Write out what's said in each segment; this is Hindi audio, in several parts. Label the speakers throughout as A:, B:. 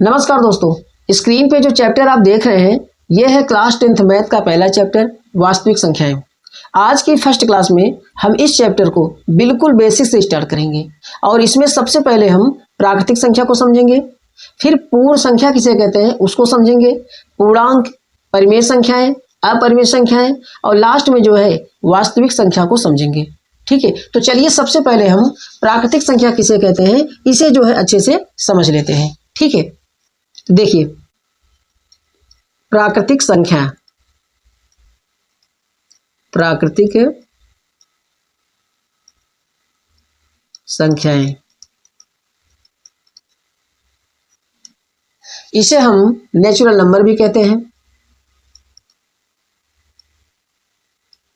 A: नमस्कार दोस्तों, स्क्रीन पे जो चैप्टर आप देख रहे हैं ये है क्लास 10th मैथ का पहला चैप्टर वास्तविक संख्याएं। आज की फर्स्ट क्लास में हम इस चैप्टर को बिल्कुल बेसिक से स्टार्ट करेंगे और इसमें सबसे पहले हम प्राकृतिक संख्या को समझेंगे, फिर पूर्ण संख्या किसे कहते हैं उसको समझेंगे, पूर्णांक, परिमेय संख्याएं, अपरिमेय संख्याएं और लास्ट में जो है वास्तविक संख्या को समझेंगे। ठीक है, तो चलिए सबसे पहले हम प्राकृतिक संख्या किसे कहते हैं इसे जो है अच्छे से समझ लेते हैं। ठीक है, तो देखिए प्राकृतिक संख्या, प्राकृतिक संख्याएं, इसे हम नेचुरल नंबर भी कहते हैं।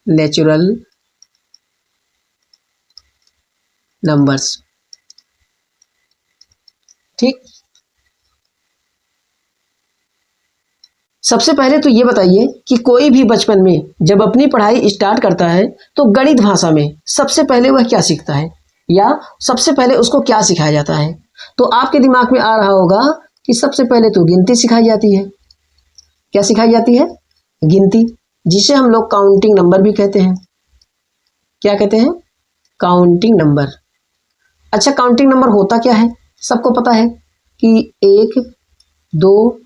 A: Natural numbers. ठीक, सबसे पहले तो ये बताइए कि कोई भी बचपन में जब अपनी पढ़ाई स्टार्ट करता है तो गणित भाषा में सबसे पहले वह क्या सीखता है या सबसे पहले उसको क्या सिखाया जाता है? तो आपके दिमाग में आ रहा होगा कि सबसे पहले तो गिनती सिखाई जाती है। क्या सिखाई जाती है? गिनती, जिसे हम लोग काउंटिंग नंबर भी कहते हैं। क्या कहते हैं? Counting number. अच्छा, काउंटिंग नंबर होता क्या है? सबको पता है कि 1, 2,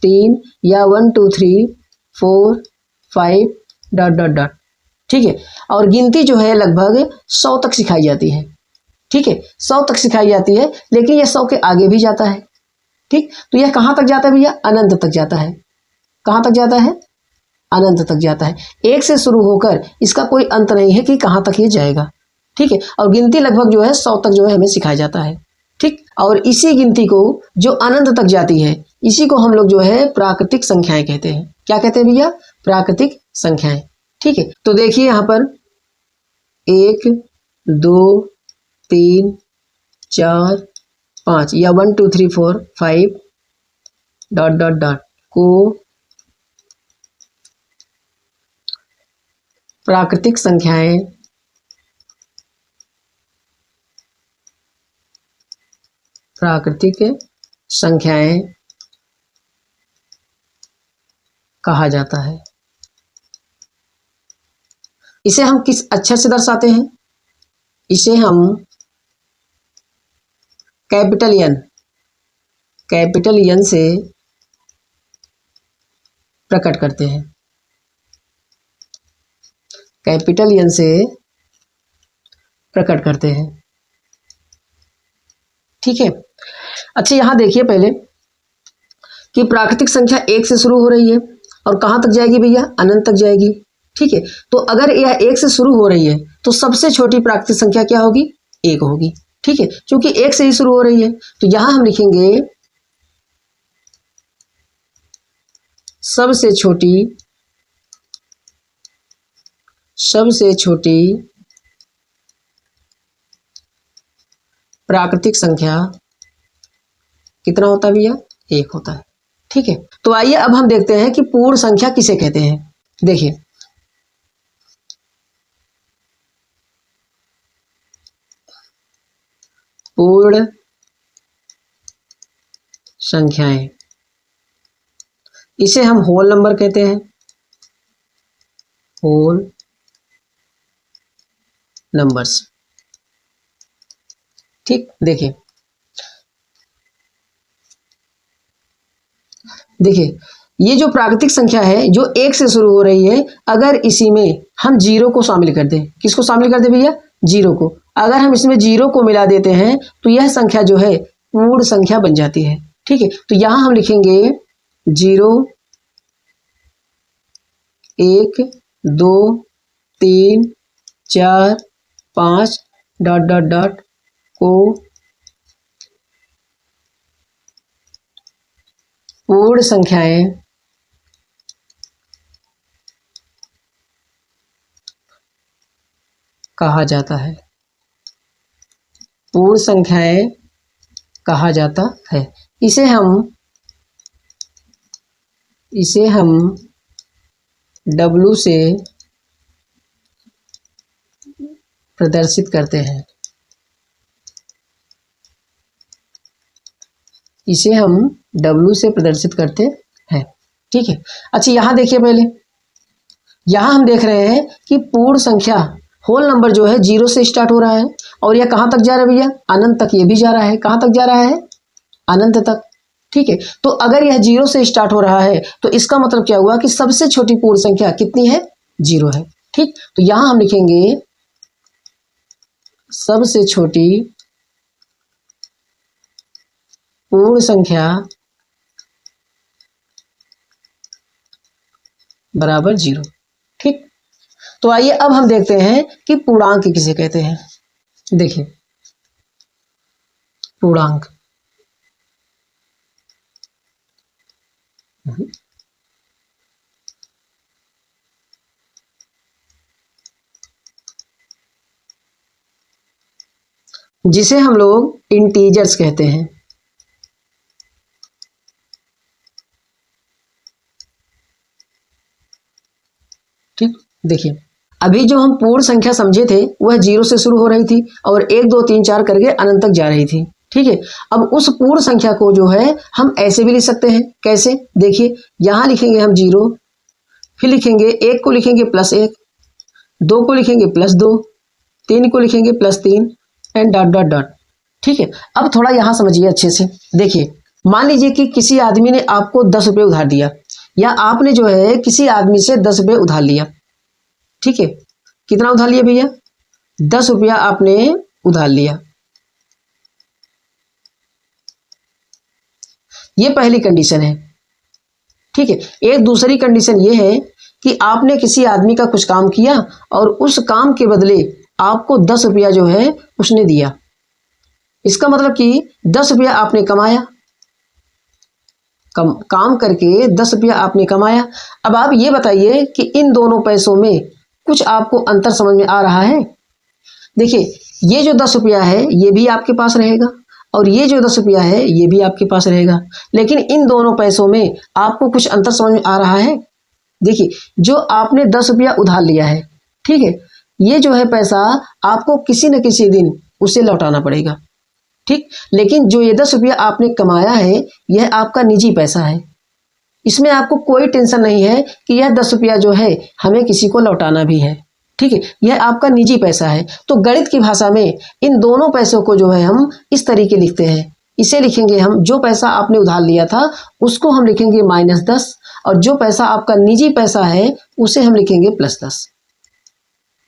A: 3 या 1 2 3 4 5 डॉट डॉट डॉट। ठीक है, और गिनती जो है लगभग 100 तक सिखाई जाती है। ठीक है, 100 तक सिखाई जाती है, लेकिन यह 100 के आगे भी जाता है। ठीक, तो यह कहाँ तक जाता है भैया? अनंत तक जाता है। कहाँ तक जाता है? अनंत तक जाता है। एक से शुरू होकर इसका कोई अंत नहीं है कि कहाँ तक ये जाएगा। ठीक है, और गिनती लगभग जो है 100 तक जो है हमें सिखाया जाता है। ठीक, और इसी गिनती को जो अनंत तक जाती है इसी को हम लोग जो है प्राकृतिक संख्याएं कहते हैं। क्या कहते हैं भैया? प्राकृतिक संख्याएं। ठीक है, तो देखिए यहाँ पर 1 2 3 4 5 या 1 2 3 4 5 डॉट डॉट डॉट को प्राकृतिक संख्याएं कहा जाता है। इसे हम किस अक्षर से दर्शाते हैं? इसे हम कैपिटल एन से प्रकट करते हैं। कैपिटल एन से प्रकट करते हैं। ठीक है, अच्छा यहाँ देखिए पहले कि प्राकृतिक संख्या 1 से शुरू हो रही है और कहाँ तक जाएगी भैया? अनंत तक जाएगी। ठीक है, तो अगर यह 1 से शुरू हो रही है तो सबसे छोटी प्राकृतिक संख्या क्या होगी? 1 होगी। ठीक है, क्योंकि 1 से ही शुरू हो रही है तो यहां हम लिखेंगे सबसे छोटी प्राकृतिक संख्या कितना होता है भैया? 1 होता है। ठीक है, तो आइए अब हम देखते हैं कि पूर्ण संख्या किसे कहते हैं। देखिए पूर्ण संख्याएं, इसे हम होल नंबर कहते हैं। Whole numbers. ठीक, देखिए ये जो प्राकृतिक संख्या है जो 1 से शुरू हो रही है, अगर इसी में हम 0 को शामिल कर दें, किसको शामिल कर दें भैया? 0 को। अगर हम इसमें 0 को मिला देते हैं तो यह संख्या जो है पूर्ण संख्या बन जाती है। ठीक है, तो यहां हम लिखेंगे 0 1 2 3 4 5 डॉट डॉट डॉट को पूर्ण संख्याएं कहा जाता है। पूर्ण संख्याएं कहा जाता है। इसे हम W से प्रदर्शित करते हैं। इसे हम W से प्रदर्शित करते हैं। ठीक है, अच्छा यहाँ देखिए, पहले यहाँ हम देख रहे हैं कि पूर्ण संख्या होल नंबर जो है 0 से स्टार्ट हो रहा है और यह कहाँ तक जा रहा है भैया, अनंत तक ये भी जा रहा है। कहाँ तक जा रहा है, अनंत तक। ठीक है, तो अगर यह 0 से स्टार्ट हो रहा है तो इसका मतलब क्या हुआ कि सबसे छोटी पूर्ण संख्या कितनी है, 0 है। ठीक, तो यहां हम लिखेंगे सबसे छोटी पूर्ण संख्या बराबर 0। ठीक, तो आइए अब हम देखते हैं कि पूर्णांक किसे कहते हैं। देखिए, पूर्णांक जिसे हम लोग इंटीजर्स कहते हैं। ठीक, देखिए अभी जो हम पूर्ण संख्या समझे थे वह 0 से शुरू हो रही थी और 1 2 3 4 करके अनंत तक जा रही थी। ठीक है, अब उस पूर्ण संख्या को जो है हम ऐसे भी लिख सकते हैं। कैसे, देखिए यहां लिखेंगे हम 0, फिर लिखेंगे 1 को लिखेंगे +1, 2 को लिखेंगे +2, 3 को लिखेंगे +3 एंड डॉट डॉट डॉट। ठीक है, अब थोड़ा यहां समझिए अच्छे से। देखिए, मान लीजिए कि किसी आदमी ने आपको 10 रुपये उधार दिया, या आपने जो है किसी आदमी से 10 रुपये उधार लिया। ठीक है, कितना उधार लिया भैया, 10 रुपया आपने उधार लिया। ये पहली कंडीशन है। ठीक है, एक दूसरी कंडीशन ये है कि आपने किसी आदमी का कुछ काम किया और उस काम के बदले आपको 10 रुपया जो है उसने दिया। इसका मतलब कि 10 रुपया आपने कमाया, काम करके 10 रुपया आपने कमाया। अब आप ये बताइए कि इन दोनों पैसों में कुछ आपको अंतर समझ में आ रहा है। देखिए, ये जो 10 रुपया है ये भी आपके पास रहेगा और ये जो 10 रुपया है ये भी आपके पास रहेगा, लेकिन इन दोनों पैसों में आपको कुछ अंतर समझ में आ रहा है। देखिए, जो आपने 10 रुपया उधार लिया है, ठीक है, ये जो है पैसा आपको किसी न किसी दिन उसे लौटाना पड़ेगा। ठीक, लेकिन जो ये 10 रुपया आपने कमाया है यह आपका निजी पैसा है। इसमें आपको कोई टेंशन नहीं है कि यह 10 रुपया जो है हमें किसी को लौटाना भी है। ठीक है, यह आपका निजी पैसा है। तो गणित की भाषा में इन दोनों पैसों को जो है हम इस तरीके लिखते हैं। इसे लिखेंगे हम, जो पैसा आपने उधार लिया था उसको हम लिखेंगे -10 और जो पैसा आपका निजी पैसा है उसे हम लिखेंगे +10।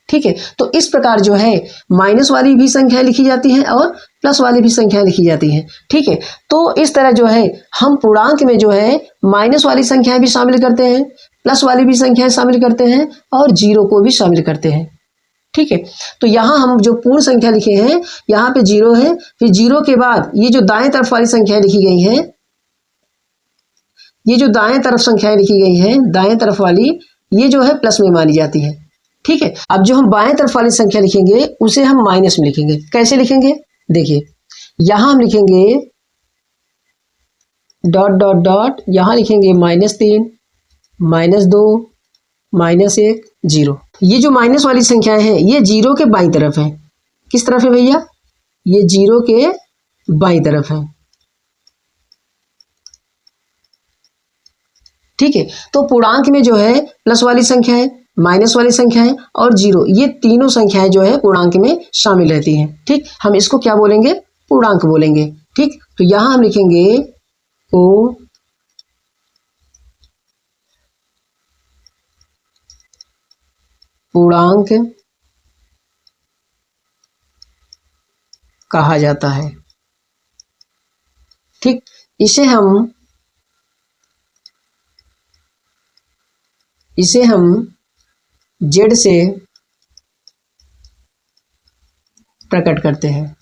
A: ठीक है, तो इस प्रकार जो है माइनस वाली भी संख्या लिखी जाती है और प्लस वाली भी संख्या लिखी जाती है। ठीक है, तो इस तरह जो है हम पूर्णांक में जो है माइनस वाली संख्याएं भी शामिल करते हैं, प्लस वाली भी संख्याएं शामिल करते हैं और 0 को भी शामिल करते हैं। ठीक है, तो यहाँ हम जो पूर्ण संख्या लिखे हैं यहाँ पे 0 है, फिर 0 के बाद ये जो दाएं तरफ वाली संख्याएं लिखी गई हैं, ये जो दाएं तरफ संख्याएं लिखी गई हैं, दाएं तरफ वाली ये जो है प्लस में मानी जाती है। ठीक है, अब जो हम बाएं तरफ वाली संख्या लिखेंगे उसे हम माइनस में लिखेंगे। कैसे लिखेंगे, देखिए यहां हम लिखेंगे डॉट डॉट डॉट, यहां लिखेंगे -3, -2, -1, 0। ये जो माइनस वाली संख्याएं हैं ये 0 के बाईं तरफ है। किस तरफ है भैया, ये 0 के बाईं तरफ है। ठीक है, तो पूर्णांक में जो है प्लस वाली संख्या है, माइनस वाली संख्या है और 0, ये तीनों संख्याएं जो है पूर्णांक में शामिल रहती हैं। ठीक, हम इसको क्या बोलेंगे, पूर्णांक बोलेंगे। ठीक, तो यहां हम लिखेंगे को पूर्णांक कहा जाता है। ठीक, इसे हम जेड से प्रकट करते हैं।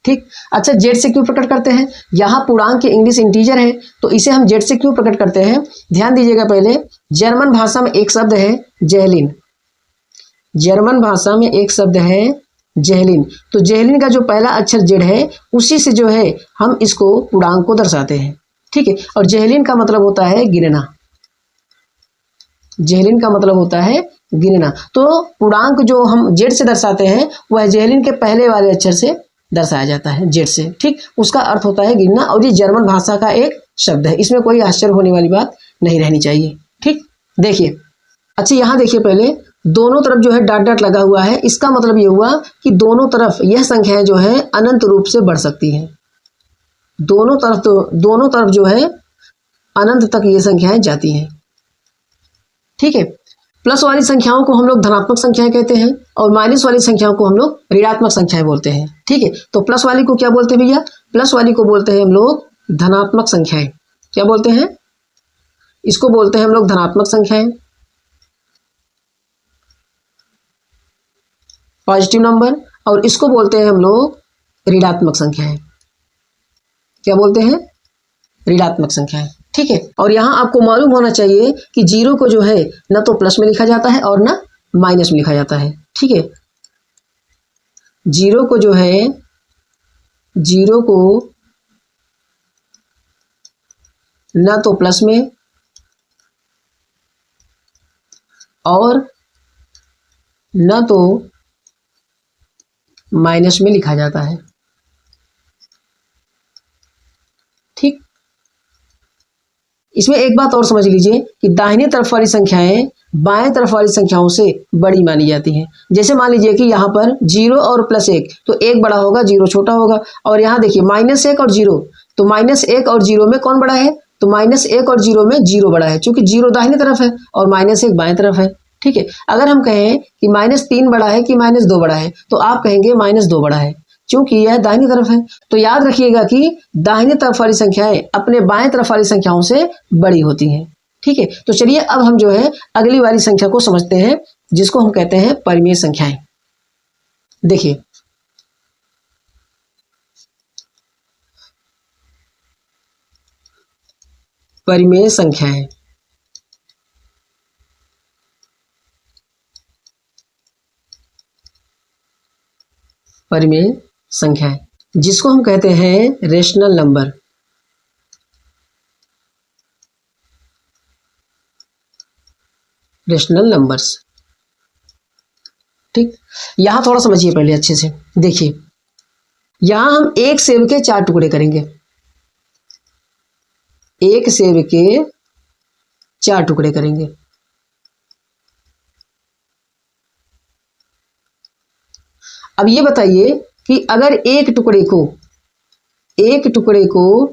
A: ठीक, अच्छा जेड से क्यों प्रकट करते हैं, यहाँ पूर्णांक इंग्लिश इंटीजर है तो इसे हम जेड से क्यों प्रकट करते हैं, ध्यान दीजिएगा। पहले जर्मन भाषा में एक शब्द है जेहलिन, जर्मन भाषा में एक शब्द है जेहलिन, तो जेहलिन का जो पहला अक्षर जेड है उसी से जो है हम इसको पूर्णांक को दर्शाते हैं। ठीक है, और जेहलिन का मतलब होता है गिनना, जेहलिन का मतलब होता है गिनना। तो पूर्णांक जो हम जेड से दर्शाते हैं वह जेहलिन के पहले वाले अक्षर से दर्शाया जाता है जेड से। ठीक, उसका अर्थ होता है गिनना, और ये जर्मन भाषा का एक शब्द है, इसमें कोई आश्चर्य होने वाली बात नहीं रहनी चाहिए। ठीक, देखिए, अच्छा यहाँ देखिए, पहले दोनों तरफ जो है डॉट डॉट लगा हुआ है, इसका मतलब ये हुआ कि दोनों तरफ यह संख्याएं जो है अनंत रूप से बढ़ सकती हैं। दोनों तरफ जो है अनंत तक ये संख्याएं जाती हैं। ठीक है, प्लस वाली संख्याओं को हम लोग धनात्मक संख्याएं कहते हैं, और माइनस वाली संख्याओं को हम लोग ऋणात्मक संख्याएं बोलते हैं। ठीक है, तो प्लस वाली को क्या बोलते हैं भैया? प्लस वाली को बोलते हैं हम लोग धनात्मक संख्याएं। क्या बोलते हैं? इसको बोलते हैं हम लोग धनात्मक संख्याएं, पॉजिटिव नंबर, और इसको बोलते हैं हम लोग ऋणात्मक संख्याएं। क्या बोलते हैं? ऋणात्मक संख्याएं। ठीक है, और यहाँ आपको मालूम होना चाहिए कि जीरो को जो है न तो प्लस में लिखा जाता है और न माइनस में लिखा जाता है। ठीक है, जीरो को जो है, जीरो को न तो प्लस में और न तो माइनस में लिखा जाता है। ठीक, इसमें एक बात और समझ लीजिए कि दाहिने तरफ वाली संख्याएं बाएं तरफ वाली संख्याओं से बड़ी मानी जाती हैं। जैसे मान लीजिए कि यहाँ पर 0 और +1, तो 1 बड़ा होगा, 0 छोटा होगा। और यहाँ देखिए -1 और 0, तो -1 और 0 में कौन बड़ा है? तो -1 और 0 में 0 बड़ा है, क्योंकि 0 दाहिने तरफ है और -1 बाएं तरफ है। ठीक है, अगर हम कहें कि -3 बड़ा है कि -2 बड़ा है, तो आप कहेंगे -2 बड़ा है, क्योंकि यह दाहिनी तरफ है। तो याद रखिएगा कि दाहिनी तरफ वाली संख्याएं अपने बाएं तरफ वाली संख्याओं से बड़ी होती हैं। ठीक है, तो चलिए अब हम जो है अगली वाली संख्या को समझते हैं, जिसको हम कहते हैं परिमेय संख्याएं। देखिए, परिमेय संख्याएं, परिमेय संख्याएं, जिसको हम कहते हैं रेशनल नंबर। Rational numbers. ठीक, यहां थोड़ा समझिए पहले अच्छे से। देखिए, यहां हम एक सेब के 4 टुकड़े करेंगे, एक सेब के 4 टुकड़े करेंगे। अब ये बताइए कि अगर एक टुकड़े को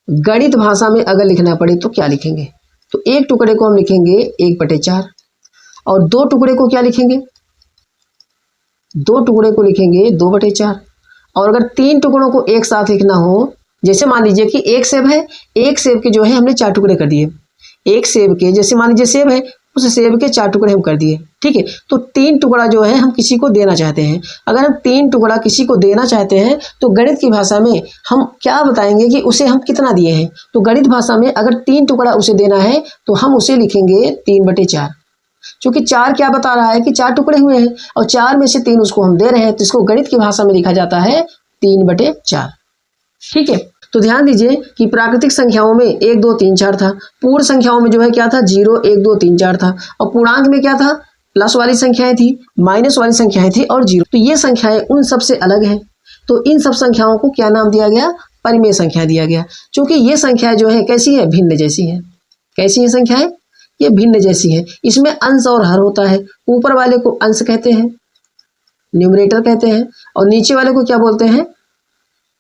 A: गणित भाषा में अगर लिखना पड़े तो क्या लिखेंगे? तो एक टुकड़े को हम लिखेंगे 1/4, और 2 टुकड़े को क्या लिखेंगे? 2 टुकड़े को लिखेंगे 2/4। और अगर 3 टुकड़ों को एक साथ लिखना हो, जैसे मान लीजिए कि एक सेब है, एक सेब के जो है हमने 4 टुकड़े कर दिए। एक सेब के, जैसे मान लीजिए सेब है, उस सेब के 4 टुकड़े हम कर दिए। ठीक है, तो 3 टुकड़ा जो है हम किसी को देना चाहते हैं। अगर हम 3 टुकड़ा किसी को देना चाहते हैं तो गणित की भाषा में हम क्या बताएंगे कि उसे हम कितना दिए हैं? तो गणित भाषा में अगर 3 टुकड़ा उसे देना है तो हम उसे लिखेंगे 3/4, क्योंकि 4 क्या बता रहा है कि 4 टुकड़े हुए हैं, और 4 में से 3 उसको हम दे रहे हैं, तो इसको गणित की भाषा में लिखा जाता है 3/4। ठीक है, तो ध्यान दीजिए कि प्राकृतिक संख्याओं में 1 2 3 4 था, पूर्ण संख्याओं में जो है क्या था? 0 1 2 3 4 था, और पूर्णांक में क्या था? प्लस वाली संख्याएं थी, माइनस वाली संख्याएं थी, और 0। तो ये संख्याएं उन सब से अलग हैं, तो इन सब संख्याओं को क्या नाम दिया गया? परिमेय संख्या दिया गया, क्योंकि ये संख्याएं जो है कैसी है? भिन्न जैसी है। कैसी है संख्याएं? ये भिन्न जैसी है। इसमें अंश और हर होता है। ऊपर वाले को अंश कहते हैं, न्यूमरेटर कहते हैं, और नीचे वाले को क्या बोलते हैं?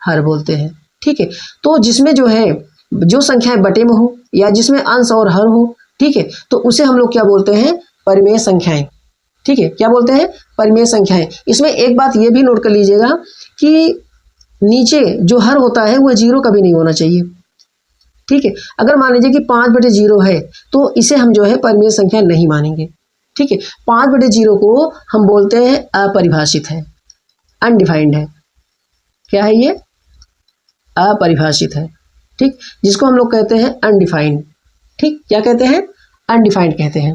A: हर बोलते हैं। ठीक है, तो जिसमें जो है जो संख्याएं बटे में हो या जिसमें अंश और हर हो, ठीक है, तो उसे हम लोग क्या बोलते हैं? परिमेय संख्याएं। ठीक है, क्या बोलते हैं? परिमेय संख्याएं। इसमें एक बात ये भी नोट कर लीजिएगा कि नीचे जो हर होता है वह 0 कभी नहीं होना चाहिए। ठीक है, अगर मान लीजिए कि 5/0 है तो इसे हम जो है परिमेय संख्या नहीं मानेंगे। ठीक है, 5/0 को हम बोलते हैं अपरिभाषित है, अनडिफाइंड है। क्या है ये? अपरिभाषित है। ठीक, जिसको हम लोग कहते हैं अनडिफाइंड। ठीक, क्या कहते हैं? अनडिफाइंड कहते हैं।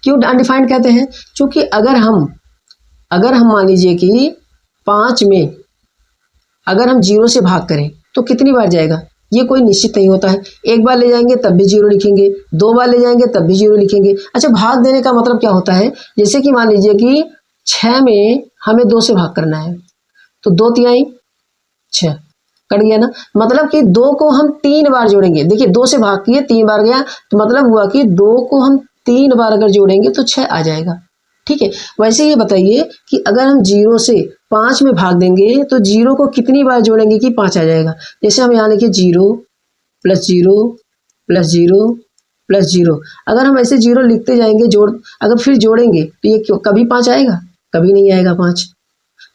A: क्यों अनडिफाइंड कहते हैं? क्योंकि अगर हम मान लीजिए कि 5 में अगर हम 0 से भाग करें तो कितनी बार जाएगा? ये कोई निश्चित नहीं होता है। एक बार ले जाएंगे तब भी 0 लिखेंगे, 2 बार ले जाएंगे तब भी 0 लिखेंगे। अच्छा, भाग देने का मतलब क्या होता है? जैसे कि मान लीजिए कि 6 में हमें 2 से भाग करना है, तो 2 तिहाई 6 कट गया ना। मतलब कि 2 को हम 3 बार जोड़ेंगे। देखिए 2 से भाग किए 3 बार गया, तो मतलब हुआ कि 2 को हम 3 बार अगर जोड़ेंगे तो 6 आ जाएगा। ठीक है। वैसे ये बताइए कि अगर हम 0 से 5 में भाग देंगे तो 0 को कितनी बार जोड़ेंगे कि 5 आ जाएगा। जैसे हम यहाँ लिखे 0 + 0 + 0 + 0। अगर हम ऐसे 0 लिखते जाएंगे अगर फिर जोड़ेंगे तो ये कभी 5 आएगा? कभी नहीं आएगा 5।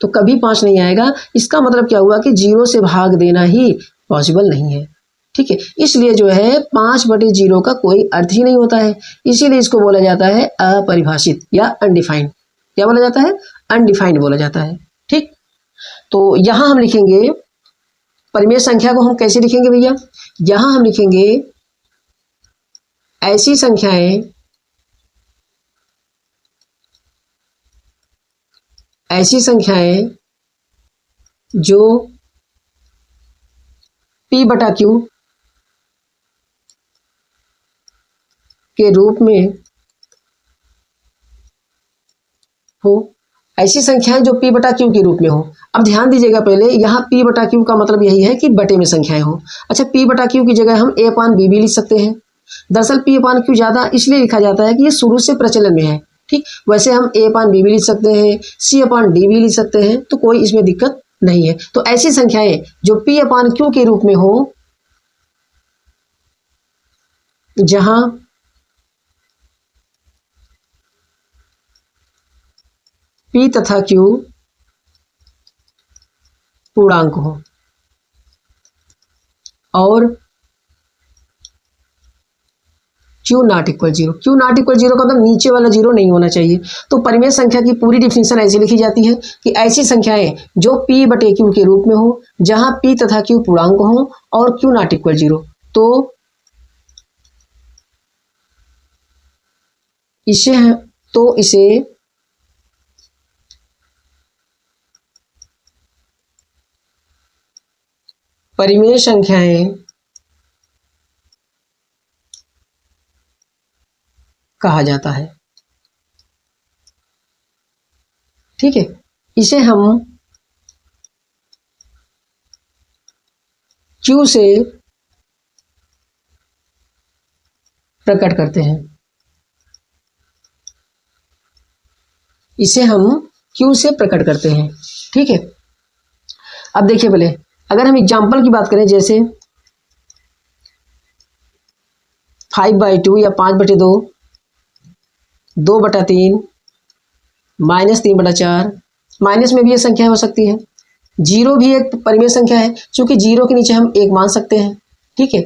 A: तो कभी 5 नहीं आएगा। इसका मतलब क्या हुआ कि 0 से भाग देना ही पॉसिबल नहीं है। ठीक है। इसलिए जो है 5/0 का कोई अर्थ ही नहीं होता है। इसीलिए इसको बोला जाता है अपरिभाषित या अनडिफाइंड। क्या बोला जाता है? अनडिफाइंड बोला जाता है। ठीक। तो यहां हम लिखेंगे परिमेय संख्या को हम कैसे लिखेंगे भैया? यहां हम लिखेंगे ऐसी संख्याएं जो P/Q के रूप में हो। ऐसी संख्याएं जो P/Q के रूप में हो। अब ध्यान दीजिएगा, पहले यहाँ P/Q का मतलब यही है कि बटे में संख्याएं हो। अच्छा, P/Q की जगह हम A/B भी लिख सकते हैं। दरअसल P/Q ज्यादा इसलिए लिखा जाता है कि ये शुरू से प्रचलन में है। ठीक। वैसे हम A/B भी लिख सकते हैं, C/D भी लिख सकते हैं, तो कोई इसमें दिक्कत नहीं है। तो ऐसी संख्याएं जो P/Q के रूप में हो, जहां P तथा Q पूर्णांक हो और Q ≠ 0। Q ≠ 0 का मतलब नीचे वाला 0 नहीं होना चाहिए। तो परिमेय संख्या की पूरी डिफिनेशन ऐसी लिखी जाती है कि ऐसी संख्याएं जो P/Q के रूप में हो, जहां P तथा Q पूर्णांक हो और Q ≠ 0। तो इसे परिमेय संख्याएं कहा जाता है। ठीक है। इसे हम Q से प्रकट करते हैं। इसे हम Q से प्रकट करते हैं। ठीक है। अब देखिए, पहले अगर हम एग्जाम्पल की बात करें, जैसे 5/2 या 5/2, 2/3, -3/4। माइनस में भी ये संख्या हो सकती है। 0 भी एक परिमेय संख्या है, क्योंकि 0 के नीचे हम 1 मान सकते हैं। ठीक है।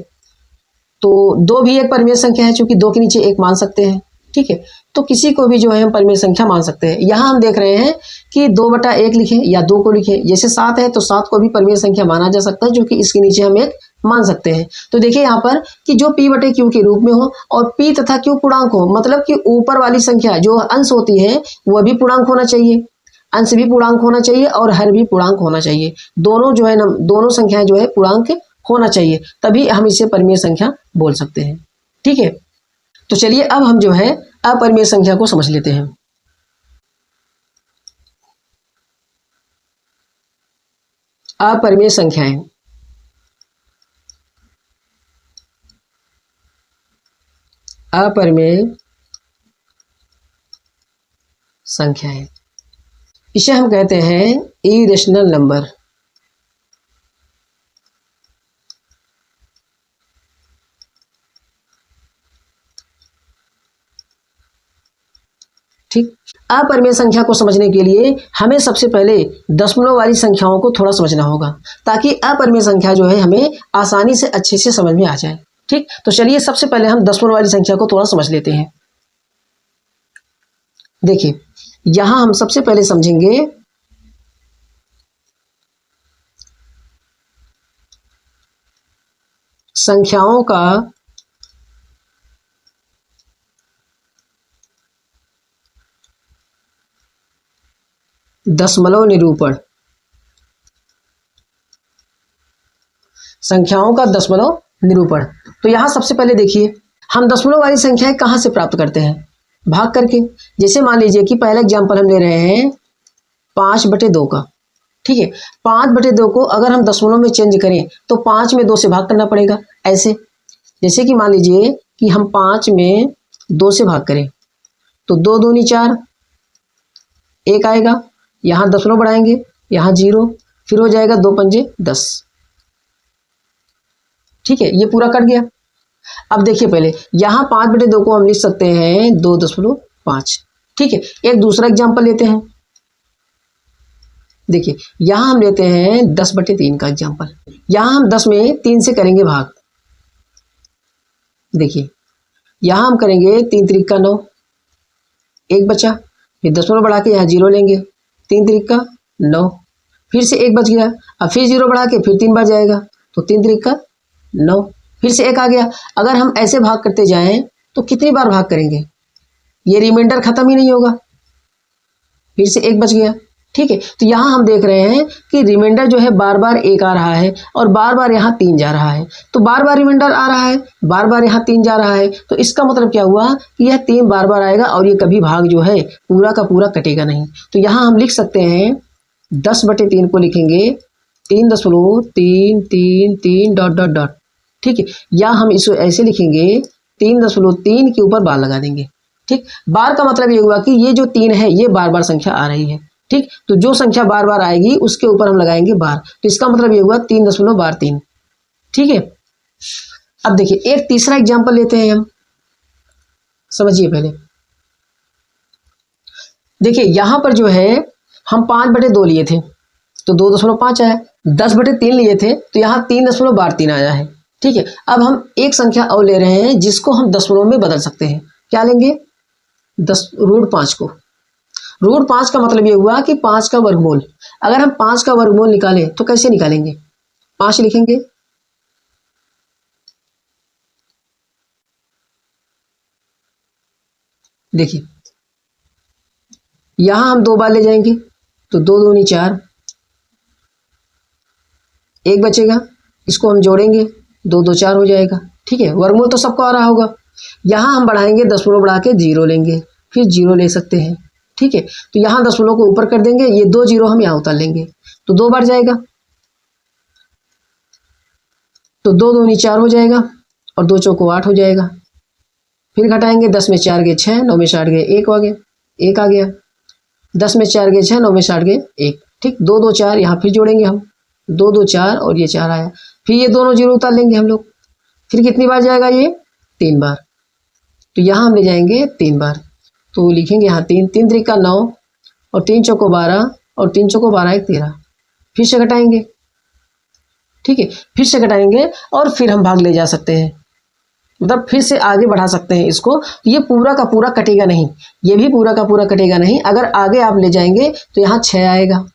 A: तो 2 भी एक परिमेय संख्या है, क्योंकि 2 के नीचे 1 मान सकते हैं। ठीक है। तो किसी को भी जो है हम परिमेय संख्या मान सकते हैं। यहाँ हम देख रहे हैं कि 2/1 लिखें या 2 को लिखें। जैसे 7 है तो 7 को भी परिमेय संख्या माना जा सकता है, जो कि इसके नीचे हम 1 मान सकते हैं। तो देखिए यहाँ पर कि जो P/Q के रूप में हो और P तथा Q पूर्णांक हो, मतलब कि ऊपर वाली संख्या जो अंश होती है वह भी पूर्णांक होना चाहिए, अंश भी पूर्णांक होना चाहिए और हर भी पूर्णांक होना चाहिए। दोनों जो है ना, दोनों संख्याएं जो है पूर्णांक होना चाहिए, तभी हम इसे परिमेय संख्या बोल सकते हैं। ठीक है। तो चलिए अब हम जो है अपरिमेय संख्या को समझ लेते हैं। अपरिमेय संख्याएं इसे हम कहते हैं इरेशनल नंबर। ठीक। अपरिमेय संख्या को समझने के लिए हमें सबसे पहले दशमलव वाली संख्याओं को थोड़ा समझना होगा, ताकि अपरिमेय संख्या जो है हमें आसानी से अच्छे से समझ में आ जाए। ठीक। तो चलिए सबसे पहले हम दशमलव वाली संख्या को थोड़ा समझ लेते हैं। देखिए यहां हम सबसे पहले समझेंगे संख्याओं का दशमलव निरूपण। संख्याओं का दशमलव निरूपण। तो यहां सबसे पहले देखिए हम दशमलव वाली संख्याएं कहां से प्राप्त करते हैं? भाग करके। जैसे मान लीजिए कि पहला एग्जाम्पल हम ले रहे हैं 5/2 का। ठीक है, 5/2 को अगर हम दशमलव में चेंज करें तो 5 में 2 से भाग करना पड़ेगा। ऐसे जैसे कि मान लीजिए कि हम 5 में 2 से भाग करें तो 2 दूनी 4, 1 आएगा, यहाँ दशमलव बढ़ाएंगे, यहाँ 0, फिर हो जाएगा 2 पंजे 10। ठीक है, ये पूरा कट गया। अब देखिए पहले यहाँ 5/2 को हम लिख सकते हैं 2.5। ठीक है, एक दूसरा एग्जाम्पल लेते हैं। देखिए यहाँ हम लेते हैं 10/3 का एग्जाम्पल। यहाँ हम 10 में 3 से करेंगे भाग। देखिए यहाँ हम करेंगे 3 त्रिक का 9, 1 बचा, फिर दशमलव बढ़ा के यहाँ 0 लेंगे, 3 त्रिक का 9, फिर से 1 बच गया, अब फिर 0 बढ़ा के फिर 3 बार जाएगा तो 3 त्रिक का 9, फिर से 1 आ गया। अगर हम ऐसे भाग करते जाएं तो कितनी बार भाग करेंगे, ये रिमाइंडर खत्म ही नहीं होगा। फिर से 1 बच गया। ठीक है, तो यहाँ हम देख रहे हैं कि रिमाइंडर जो है बार बार 1 आ रहा है और बार बार यहाँ 3 जा रहा है। तो बार बार रिमाइंडर आ रहा है, बार बार यहाँ 3 जा रहा है, तो इसका मतलब क्या हुआ कि यह 3 बार बार आएगा और ये कभी भाग जो है पूरा का पूरा कटेगा नहीं। तो यहाँ हम लिख सकते हैं 10/3 को लिखेंगे 3.333 डॉट डॉट डॉट। ठीक है, या हम इसको ऐसे लिखेंगे 3.3 के ऊपर बार लगा देंगे। ठीक, बार का मतलब ये हुआ कि ये जो 3 है ये बार बार संख्या आ रही है। ठीक, तो जो संख्या बार बार आएगी उसके ऊपर हम लगाएंगे बार, तो इसका मतलब ये हुआ 3.3। ठीक है, अब देखिए एक तीसरा एग्जांपल लेते हैं हम, समझिए पहले। देखिए यहां पर जो है हम 5/2 लिए थे तो 2.5 आया, 10/3 लिए थे तो यहाँ 3.3 आया है। ठीक है, अब हम एक संख्या और ले रहे हैं जिसको हम दशमलव में बदल सकते हैं। क्या लेंगे, √5 को। √5 का मतलब ये हुआ कि 5 का वर्गमूल। अगर हम 5 का वर्गमूल निकालें तो कैसे निकालेंगे, 5 लिखेंगे, देखिए यहां हम 2 बार ले जाएंगे तो 2 दूनी 4, 1 बचेगा, इसको हम जोड़ेंगे 2 2 4 हो जाएगा। ठीक है, वर्गमूल तो सबको आ रहा होगा। यहाँ हम बढ़ाएंगे, दशमलव बढ़ा के 0 लेंगे, फिर 0 ले सकते हैं। ठीक है, तो यहाँ दशमलव को ऊपर कर देंगे, ये 2 0 हम यहाँ उतार लेंगे तो 2 बार जाएगा, तो 2 दूनी 4 हो जाएगा और 2 चौको 8 हो जाएगा। फिर घटाएंगे, 10 में 4 गए 6, 9 में 60 गए 1 आ गया, 1 आ गया, 10 में 4 गए 6, 9 में 60 गए 1। ठीक, 2 2 4 यहाँ फिर जोड़ेंगे हम, 2 2 4 और ये 4 आया, फिर ये दोनों 0 उतार लेंगे हम लोग। फिर कितनी बार जाएगा, ये 3 बार, तो यहाँ हम ले जाएंगे 3 बार, तो लिखेंगे यहाँ 3 3 त्रिक का 9 और 3 चौको 12 और 3 चौको 12 1 13। फिर से घटाएंगे, ठीक है, फिर से घटाएंगे और फिर हम भाग ले जा सकते हैं, मतलब फिर से आगे बढ़ा सकते हैं इसको। ये पूरा का पूरा कटेगा नहीं, ये भी पूरा का पूरा कटेगा नहीं। अगर आगे आप ले जाएंगे तो यहाँ 6 आएगा,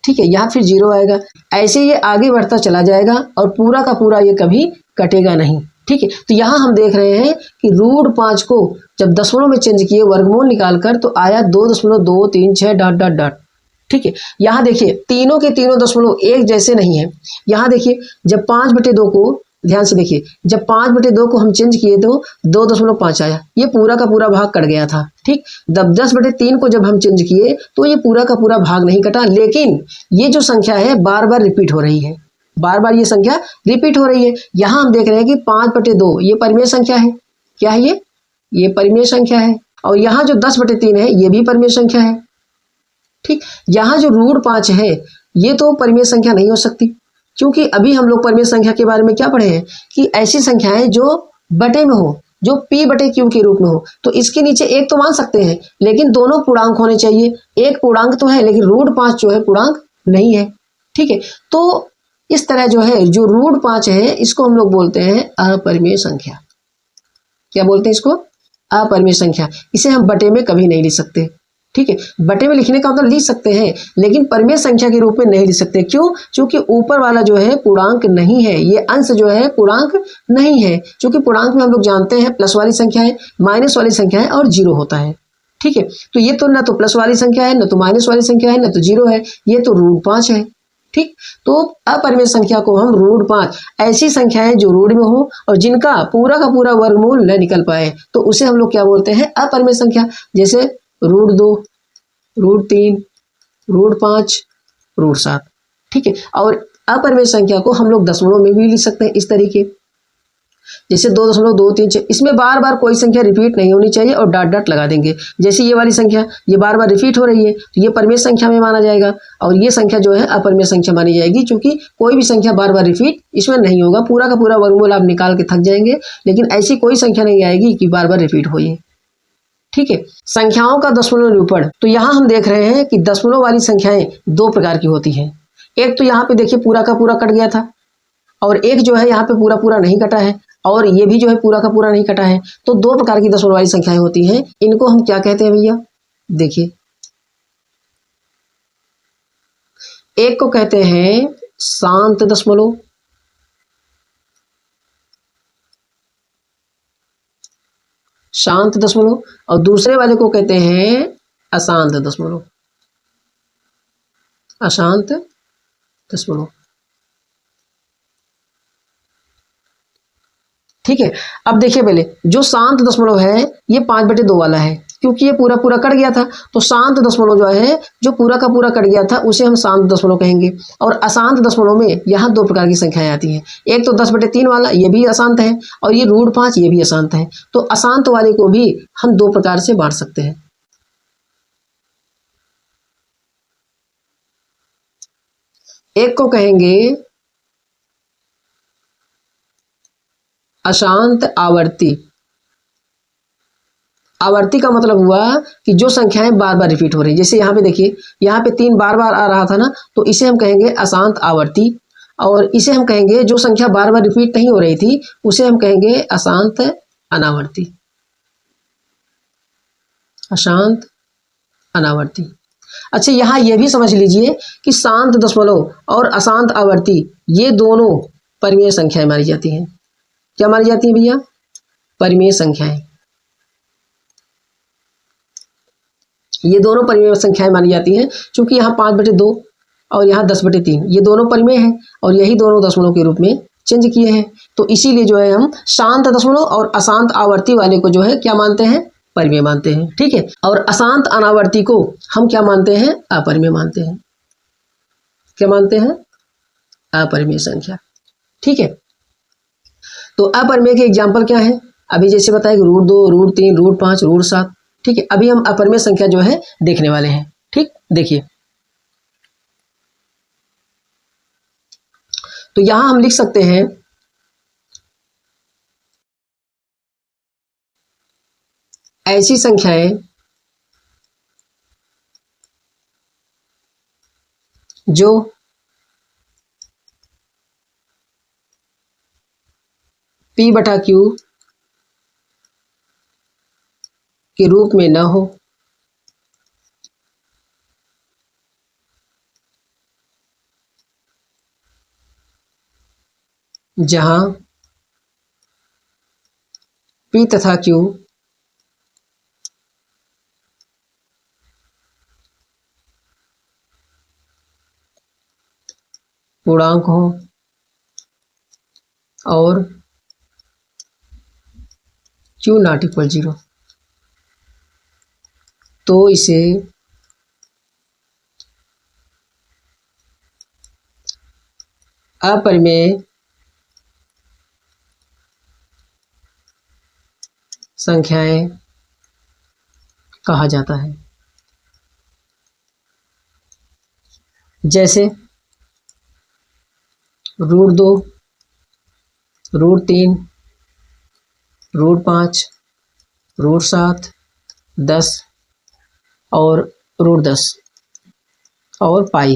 A: ठीक है, यहाँ फिर 0 आएगा, ऐसे ये आगे बढ़ता चला जाएगा और पूरा का पूरा ये कभी कटेगा नहीं। ठीक है, तो यहाँ हम देख रहे हैं कि √5 को जब दशमलव में चेंज किए वर्गमूल निकालकर तो आया 2.236 डॉट डॉट डॉट। ठीक है, यहाँ देखिए तीनों के तीनों दशमलव एक जैसे नहीं है। यहाँ देखिए जब 5/2 को, ध्यान से देखिए, जब 5/2 को हम चेंज किए तो 2.5 आया, ये पूरा का पूरा भाग कट गया था। ठीक, जब 10/3 को जब हम चेंज किए तो ये पूरा का पूरा भाग नहीं कटा, लेकिन ये जो संख्या है बार बार रिपीट हो रही है, बार बार ये संख्या रिपीट हो रही है। यहाँ हम देख रहे हैं कि 5/2 ये परिमेय संख्या है। क्या है ये परिमेय संख्या है। और यहाँ जो 10/3 है ये भी परिमेय संख्या है। ठीक, यहाँ जो √5 है ये तो परिमेय संख्या नहीं हो सकती, क्योंकि अभी हम लोग परिमेय संख्या के बारे में क्या पढ़े हैं कि ऐसी संख्याएं जो बटे में हो, जो p/q के रूप में हो, तो इसके नीचे एक तो मान सकते हैं, लेकिन दोनों पूर्णांक होने चाहिए। एक पूर्णांक तो है लेकिन √5 जो है पूर्णांक नहीं है। ठीक है, तो इस तरह जो है जो √5 है इसको हम लोग बोलते हैं अपरिमेय संख्या। क्या बोलते हैं इसको, अपरिमेय संख्या। इसे हम बटे में कभी नहीं लिख सकते। ठीक है, बटे में लिखने का मतलब लिख सकते हैं लेकिन परिमेय संख्या के रूप में नहीं लिख सकते। क्यों, क्योंकि ऊपर वाला जो है पूर्णांक नहीं है, ये अंश जो है पूर्णांक नहीं है। क्योंकि पूर्णांक में हम लोग जानते हैं प्लस वाली संख्या है, माइनस वाली संख्या है और 0 होता है। ठीक है, तो ये तो ना तो प्लस वाली संख्या है, ना तो माइनस वाली संख्या है, ना तो 0 है, ये तो √5 है। ठीक, तो अपरिमेय संख्या को हम √5, ऐसी संख्याएं जो रूढ़ में हो और जिनका पूरा का पूरा वर्गमूल न निकल पाए तो उसे हम लोग क्या बोलते हैं, अपरिमेय संख्या। जैसे √2, √3, √5, √7। ठीक है। और अपरिमेय संख्या को हम लोग दशमलव में भी लिख सकते हैं इस तरीके, जैसे 2.236। इसमें बार बार कोई संख्या रिपीट नहीं होनी चाहिए और डॉट डॉट लगा देंगे। जैसे ये वाली संख्या ये बार बार रिपीट हो रही है तो ये परिमेय संख्या में माना जाएगा, और ये संख्या जो है अपरिमेय संख्या मानी जाएगी, क्योंकि कोई भी संख्या बार बार रिपीट इसमें नहीं होगा। पूरा का पूरा वर्गमूल आप निकाल के थक जाएंगे, लेकिन ऐसी कोई संख्या नहीं आएगी कि बार बार रिपीट हो ये। ठीक है। संख्याओं का दशमलव निरूपण, तो यहाँ हम देख रहे हैं कि दशमलव वाली संख्याएं दो प्रकार की होती हैं। एक तो यहाँ पे देखिए पूरा का पूरा कट गया था, और एक जो है यहाँ पे पूरा पूरा नहीं कटा है, और ये भी जो है पूरा का पूरा नहीं कटा है। तो दो प्रकार की दशमलव वाली संख्याएं होती हैं। इनको हम क्या कहते हैं भैया, देखिए, एक को कहते हैं शांत दशमलव, शांत दशमलव, और दूसरे वाले को कहते हैं अशांत दशमलव, अशांत दशमलव। ठीक है। अब देखिए पहले जो शांत दशमलव है ये 5/2 वाला है, क्योंकि ये पूरा पूरा कट गया था। तो शांत दशमलव जो है, जो पूरा का पूरा कट गया था, उसे हम शांत दशमलव कहेंगे। और अशांत दशमलव में यहाँ दो प्रकार की संख्याएं आती हैं। एक तो 10/3 वाला, ये भी अशांत है, और ये √5 ये भी अशांत है। तो अशांत वाले को भी हम दो प्रकार से बांट सकते हैं। एक को कहेंगे अशांत आवर्ती। आवर्ती का मतलब हुआ कि जो संख्याएं बार बार रिपीट हो रही, जैसे यहाँ पे देखिए, यहाँ पे 3 बार बार आ रहा था ना, तो इसे हम कहेंगे अशांत आवर्ती। और इसे हम कहेंगे, जो संख्या बार बार रिपीट नहीं हो रही थी, उसे हम कहेंगे अशांत अनावर्ती, अशांत अनावर्ती। अच्छा, यहाँ ये भी समझ लीजिए कि शांत दशमलव और अशांत आवर्ती ये दोनों परिमेय संख्याएं मानी जाती हैं। क्या मानी जाती है भैया, परिमेय संख्याएं। ये दोनों परिमेय संख्याएं मानी जाती हैं, क्योंकि यहाँ 5/2 और यहाँ 10/3 ये दोनों परिमेय हैं, और यही दोनों दशमलव के रूप में चेंज किए हैं। तो इसीलिए जो है हम शांत दशमलव और अशांत आवर्ती वाले को जो है क्या मानते हैं, परिमेय मानते हैं। ठीक है। और अशांत अनावर्ती को हम क्या मानते हैं, अपरिमेय मानते हैं। क्या मानते हैं, अपरिमेय संख्या। ठीक है। तो अपरिमेय के एग्जाम्पल क्या है, अभी जैसे बताया कि √2, √3, √5, √7। ठीक है। अभी हम अपरिमेय संख्या जो है देखने वाले हैं। ठीक, देखिए, तो यहां हम लिख सकते हैं ऐसी संख्याएं जो P/Q के रूप में न हो, जहां P तथा Q पूर्णांक हो और Q ≠ 0, तो इसे अपरिमेय संख्याएं कहा जाता है। जैसे √2, √3, √5, √7, 10 और √10 और पाई।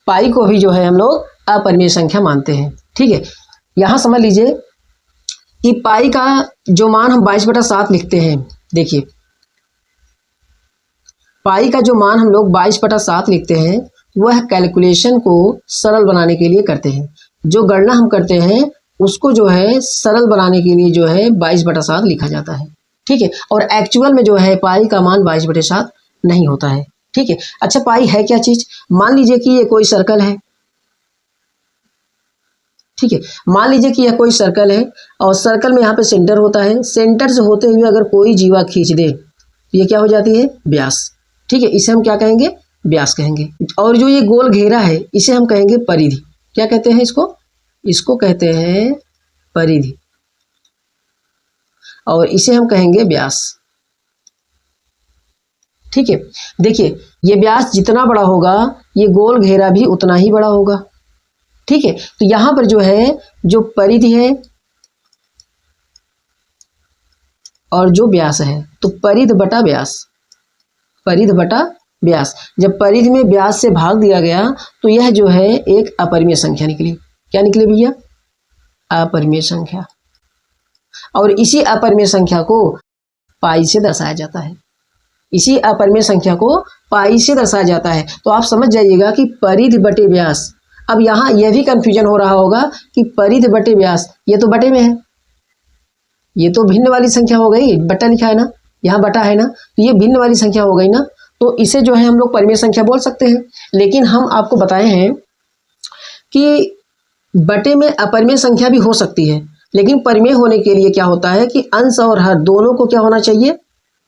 A: पाई को भी जो है हम लोग अपरिमेय संख्या मानते हैं। ठीक है। यहाँ समझ लीजिए कि पाई का जो मान हम 22/7 लिखते हैं, देखिए पाई का जो मान हम लोग 22/7 लिखते हैं, वह कैलकुलेशन को सरल बनाने के लिए करते हैं। जो गणना हम करते हैं उसको जो है सरल बनाने के लिए जो है 22/7 लिखा जाता है। ठीक है। और एक्चुअल में जो है पाई का मान 22/7 नहीं होता है। ठीक है। अच्छा, पाई है क्या चीज, मान लीजिए कि ये कोई सर्कल है। ठीक है। मान लीजिए कि यह कोई सर्कल है, और सर्कल में यहाँ पे सेंटर होता है। सेंटर से होते हुए अगर कोई जीवा खींच दे तो ये क्या हो जाती है, व्यास। ठीक है। इसे हम क्या कहेंगे, व्यास कहेंगे। और जो ये गोल घेरा है इसे हम कहेंगे परिधि। क्या कहते हैं इसको? इसको कहते हैं परिधि, और इसे हम कहेंगे व्यास। ठीक है, देखिए ये व्यास जितना बड़ा होगा ये गोल घेरा भी उतना ही बड़ा होगा। ठीक है, तो यहां पर जो है जो परिधि है और जो व्यास है, तो परिध बटा व्यास, परिध बटा व्यास। जब परिधि में व्यास से भाग दिया गया तो यह जो है एक अपरिमेय संख्या निकली। क्या निकली भैया? अपरिमेय संख्या। और इसी अपरिमेय संख्या को पाई से दर्शाया जाता है। इसी अपरिमेय संख्या को पाई से दर्शाया जाता है। तो आप समझ जाइएगा कि परिधि बटे व्यास। अब यहाँ यह भी कंफ्यूजन हो रहा होगा कि परिधि बटे व्यास, ये तो बटे में है, ये तो भिन्न वाली संख्या हो गई, बटा लिखा है ना, यहाँ बटा है ना, तो ये भिन्न वाली संख्या हो गई ना, तो इसे जो है हम लोग परिमेय संख्या बोल सकते हैं। लेकिन हम आपको बताए हैं कि बटे में अपरिमेय संख्या भी हो सकती है, लेकिन परिमेय होने के लिए क्या होता है कि अंश और हर दोनों को क्या होना चाहिए?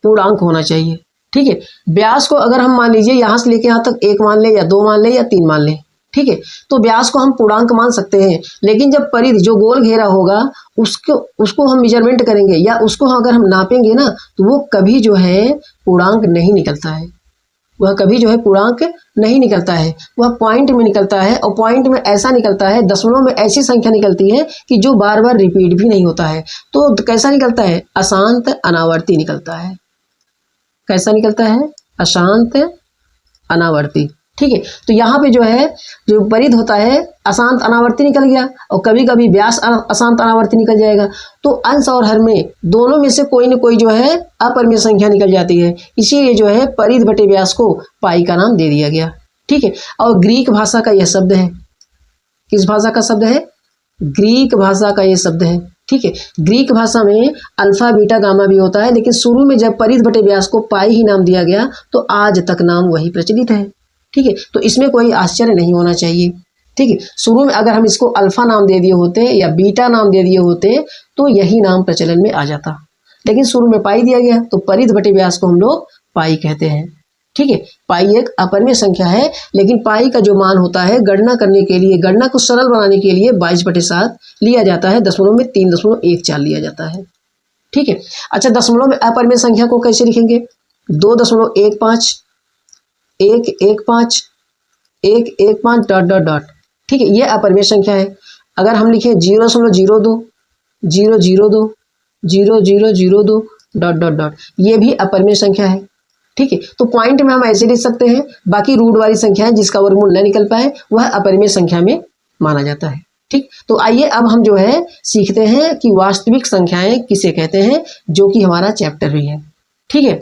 A: पूर्णांक होना चाहिए। ठीक है, व्यास को अगर हम मान लीजिए यहाँ से लेके यहाँ तक 1 मान ले या 2 मान ले या 3 मान ले, ठीक है, तो व्यास को हम पूर्णांक मान सकते हैं। लेकिन जब परिधि जो गोल घेरा होगा उसको हम मेजरमेंट करेंगे या उसको अगर हम नापेंगे ना, तो वो कभी जो है पूर्णांक नहीं निकलता है, वह कभी जो है पूर्णांक नहीं निकलता है, वह पॉइंट में निकलता है। और पॉइंट में ऐसा निकलता है, दशमलव में ऐसी संख्या निकलती है कि जो बार बार रिपीट भी नहीं होता है। तो कैसा निकलता है? अशांत अनावर्ती निकलता है। कैसा निकलता है? अशांत अनावर्ती। ठीक है, तो यहाँ पे जो है जो परिध होता है अशांत अनावर्ती निकल गया, और कभी कभी व्यास अशांत अनावर्ती निकल जाएगा। तो अंश और हर में दोनों में से कोई न कोई जो है अपरिमेय संख्या निकल जाती है, इसीलिए जो है परिध बटे व्यास को पाई का नाम दे दिया गया। ठीक है, और ग्रीक भाषा का यह शब्द है। किस भाषा का शब्द है? ग्रीक भाषा का यह शब्द है। ठीक है, ग्रीक भाषा में अल्फा बीटा गामा भी होता है, लेकिन शुरू में जब परिध बटे व्यास को पाई ही नाम दिया गया तो आज तक नाम वही प्रचलित है। ठीक है, तो इसमें कोई आश्चर्य नहीं होना चाहिए। ठीक है, शुरू में अगर हम इसको अल्फा नाम दे दिए होते या बीटा नाम दे दिए होते तो यही नाम प्रचलन में आ जाता, लेकिन शुरू में पाई दिया गया तो परिध बटे व्यास को हम लोग पाई कहते हैं। ठीक है, पाई एक अपरिमेय संख्या है, लेकिन पाई का जो मान होता है गणना करने के लिए, गणना को सरल बनाने के लिए 22/7 लिया जाता है, दशमलव में 3.14 लिया जाता है। ठीक है, अच्छा दशमलव में अपरिमेय संख्या को कैसे लिखेंगे? 2.15 115 115 डॉट डॉट डॉट। ठीक है, ये अपरिमेय संख्या है। अगर हम लिखें 0.02 0.02 0.002 डॉट डॉट डॉट, ये भी अपरिमेय संख्या है। ठीक है, तो पॉइंट में हम ऐसे लिख सकते हैं। बाकी रूट वाली संख्या है जिसका वर्गमूल न निकल पाए वह अपरिमेय संख्या में माना जाता है। ठीक, तो आइए अब हम जो है सीखते हैं कि वास्तविक संख्याएं किसे कहते हैं, जो कि हमारा चैप्टर भी है। ठीक है,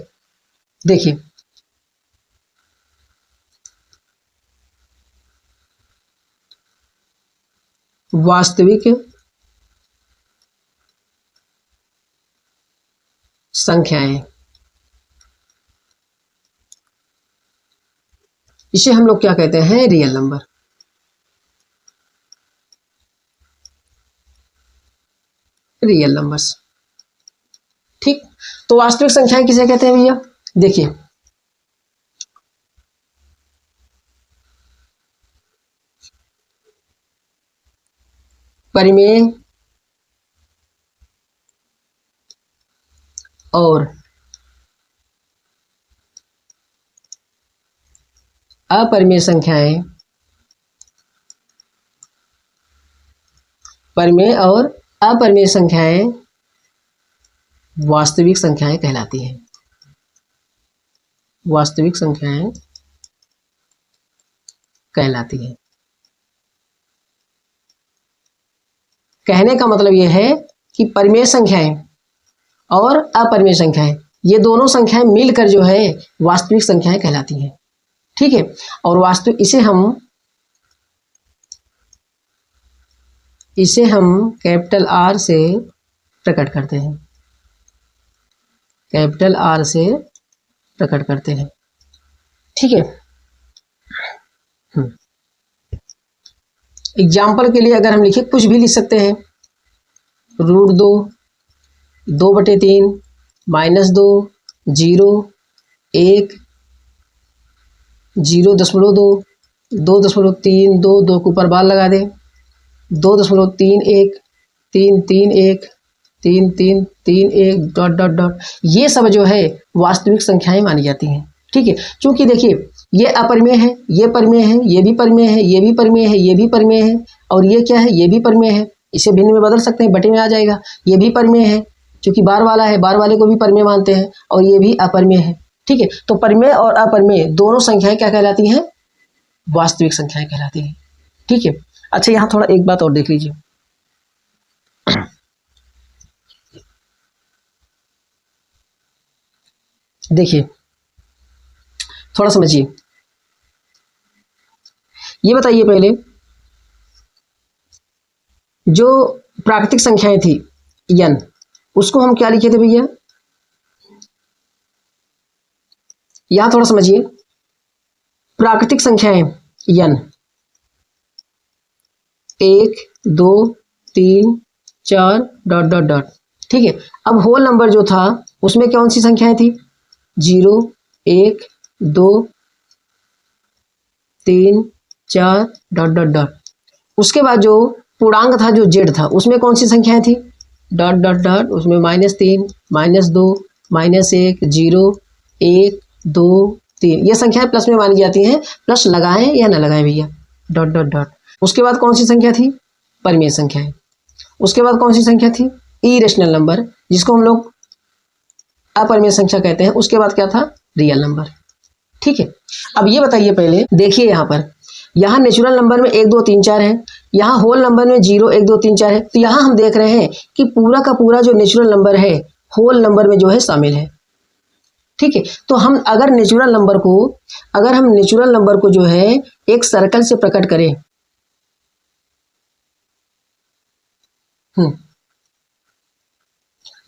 A: देखिए वास्तविक संख्याएं, इसे हम लोग क्या कहते हैं? Real number. Real numbers. ठीक, तो वास्तविक संख्याएं किसे कहते हैं भैया? देखिए परिमेय और अपरिमेय संख्याएं, परिमेय और अपरिमेय संख्याएं वास्तविक संख्याएं कहलाती हैं। वास्तविक संख्याएं कहलाती हैं। कहने का मतलब यह है कि परिमेय संख्याएं और अपरिमेय संख्याएं, ये दोनों संख्याएं मिलकर जो है वास्तविक संख्याएं कहलाती हैं। ठीक है, और वास्तविक इसे हम कैपिटल आर से प्रकट करते हैं। कैपिटल आर से प्रकट करते हैं। ठीक है, एग्जाम्पल के लिए अगर हम लिखें, कुछ भी लिख सकते हैं, √2 2/3 -2 0 1 0.2, 2.3, 2 के ऊपर बार लगा दें, 2.31, 3.31, 3.331 डॉट डॉट डॉट, ये सब जो है वास्तविक संख्याएं मानी जाती हैं। ठीक है, क्योंकि देखिए ये अपरिमेय है, ये परिमेय है, ये भी परिमेय है, ये भी परिमेय है, ये भी परिमेय है, और ये क्या है, ये भी परिमेय है। इसे भिन्न में बदल सकते हैं, बटे में आ जाएगा। ये भी परिमेय है, क्योंकि बार वाला है, बार वाले को भी परिमेय मानते हैं, और ये भी अपरिमेय है। ठीक है, तो परिमेय और अपरिमेय दोनों संख्याएं क्या कहलाती हैं, वास्तविक संख्याएं कहलाती हैं। ठीक है, अच्छा यहाँ थोड़ा एक बात और देख लीजिए। देखिए थोड़ा समझिए, ये बताइए पहले, जो प्राकृतिक संख्याएं थी n, उसको हम क्या लिखे थे भैया, यहां थोड़ा समझिए। प्राकृतिक संख्याएं n 1, 2, 3, 4 डॉट डॉट डॉट। ठीक है, अब होल नंबर जो था उसमें कौन सी संख्याएं थी, 0, 1, 2, 3, 4 डॉट डॉट डॉट। उसके बाद जो पूर्णांक था, जो z था, उसमें कौन सी संख्याएं थी, डॉट डॉट डॉट, उसमें -3, -2, -1, 0, 1, 2, 3, ये संख्याएं प्लस में मानी जाती हैं। प्लस लगाएं या ना लगाएं भैया, डॉट डॉट डॉट। उसके बाद कौन सी संख्या थी, परिमेय संख्याएं। उसके बाद कौन सी संख्या थी, इरेशनल नंबर, जिसको हम लोग अपरिमेय संख्या कहते हैं। उसके बाद क्या था, रियल नंबर। ठीक है, अब ये बताइए पहले, देखिए यहाँ पर, यहाँ नेचुरल नंबर में 1, 2, 3, 4 है, यहाँ होल नंबर में 0, 1, 2, 3, 4 है। तो यहाँ हम देख रहे हैं कि पूरा का पूरा जो नेचुरल नंबर है होल नंबर में जो है शामिल है। ठीक है, तो हम अगर नेचुरल नंबर को जो है एक सर्कल से प्रकट करें,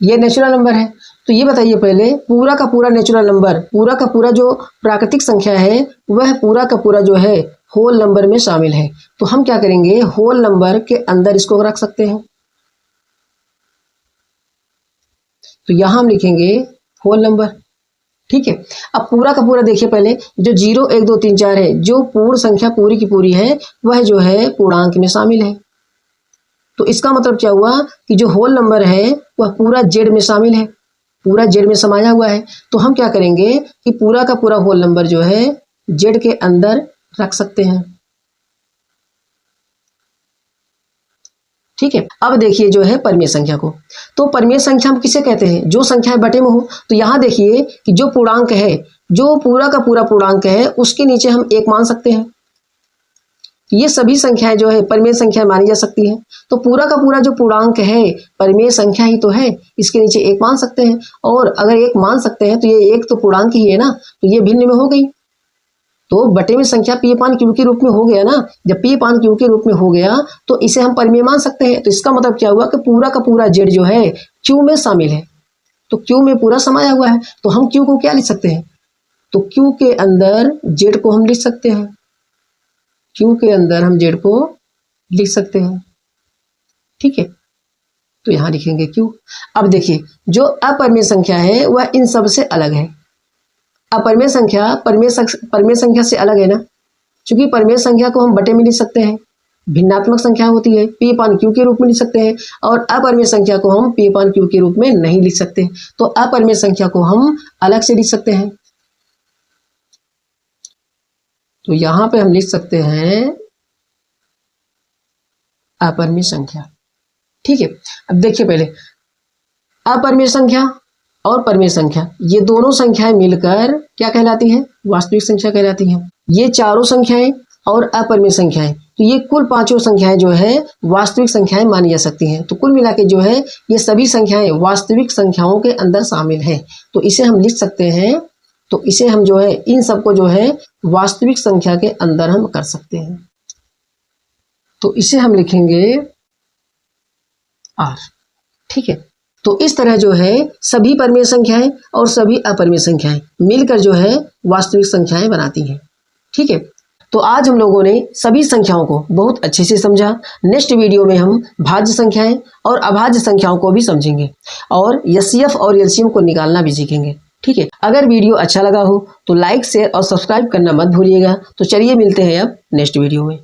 A: ये नेचुरल नंबर है, तो ये बताइए पहले, पूरा का पूरा नेचुरल नंबर, पूरा का पूरा जो प्राकृतिक संख्या है, वह पूरा का पूरा जो है होल नंबर में शामिल है। तो हम क्या करेंगे, होल नंबर के अंदर इसको रख सकते हैं। तो यहां हम लिखेंगे होल नंबर। ठीक है, अब पूरा का पूरा देखिए पहले, जो 0, 1, 2, 3, 4 है, जो पूर्ण संख्या पूरी की पूरी है, वह जो है पूर्णांक में शामिल है। तो इसका मतलब क्या हुआ कि जो होल नंबर है वह पूरा जेड में शामिल है, पूरा जेड में समाया हुआ है। तो हम क्या करेंगे कि पूरा का पूरा होल नंबर जो है जेड के अंदर रख सकते हैं। ठीक है, अब देखिए जो है परिमेय संख्या को, तो परिमेय संख्या हम किसे कहते हैं, जो संख्याएं बटे में हो। तो यहाँ देखिए कि जो पूर्णांक है, जो पूरा का पूरा पूर्णांक है, उसके नीचे हम 1 मान सकते हैं। ये सभी संख्याएं जो है परिमेय संख्या मानी जा सकती हैं। तो पूरा का पूरा जो पूर्णांक है परिमेय संख्या ही तो है, इसके नीचे 1 मान सकते हैं। और अगर 1 मान सकते हैं तो ये 1 तो पूर्णांक ही है ना, तो ये भिन्न में हो गई, तो बटे में संख्या p/q के रूप में हो गया ना। जब p/q के रूप में हो गया तो इसे हम परिमेय मान सकते हैं। तो इसका मतलब क्या हुआ कि पूरा का पूरा z जो है q में शामिल है, तो q में पूरा समाया हुआ है। तो हम q को क्या लिख सकते हैं, तो q के अंदर z को हम लिख सकते हैं, q के अंदर हम z को लिख सकते हैं। ठीक है, तो यहां लिखेंगे q। अब देखिए जो अपरिमेय संख्या है वह इन सब से अलग है। अपरिमेय संख्या परिमेय संख्या से अलग है ना, क्योंकि परिमेय संख्या को हम बटे में लिख सकते हैं, भिन्नात्मक संख्या होती है, p/q के रूप में लिख सकते हैं। और अपरिमेय संख्या को हम p/q के रूप में नहीं लिख सकते, तो अपरिमेय संख्या को हम अलग से लिख सकते हैं। तो यहां पे हम लिख सकते हैं अपरिमेय संख्या। ठीक है, अब देखिए पहले, अपरिमेय संख्या और परिमेय संख्या, ये दोनों संख्याएं मिलकर क्या कहलाती हैं, वास्तविक संख्या कहलाती हैं। ये चारों संख्याएं और अपरिमेय संख्याएं, तो ये कुल 5 संख्याएं जो है वास्तविक संख्याएं मानी जा सकती हैं। तो कुल मिला के जो है ये सभी संख्याएं वास्तविक संख्याओं के अंदर शामिल हैं। तो इसे हम लिख सकते हैं, तो इसे हम जो है इन सबको जो है वास्तविक संख्या के अंदर हम कर सकते हैं। तो इसे हम लिखेंगे r। ठीक है, तो इस तरह जो है सभी परिमेय संख्याएं और सभी अपरिमेय संख्याएं मिलकर जो है वास्तविक संख्याएं बनाती हैं। ठीक है, तो आज हम लोगों ने सभी संख्याओं को बहुत अच्छे से समझा। नेक्स्ट वीडियो में हम भाज्य संख्याएं और अभाज्य संख्याओं को भी समझेंगे और एचसीएफ और एलसीएम को निकालना भी सीखेंगे। ठीक है, अगर वीडियो अच्छा लगा हो तो लाइक, शेयर और सब्सक्राइब करना मत भूलिएगा। तो चलिए मिलते हैं अब नेक्स्ट वीडियो में।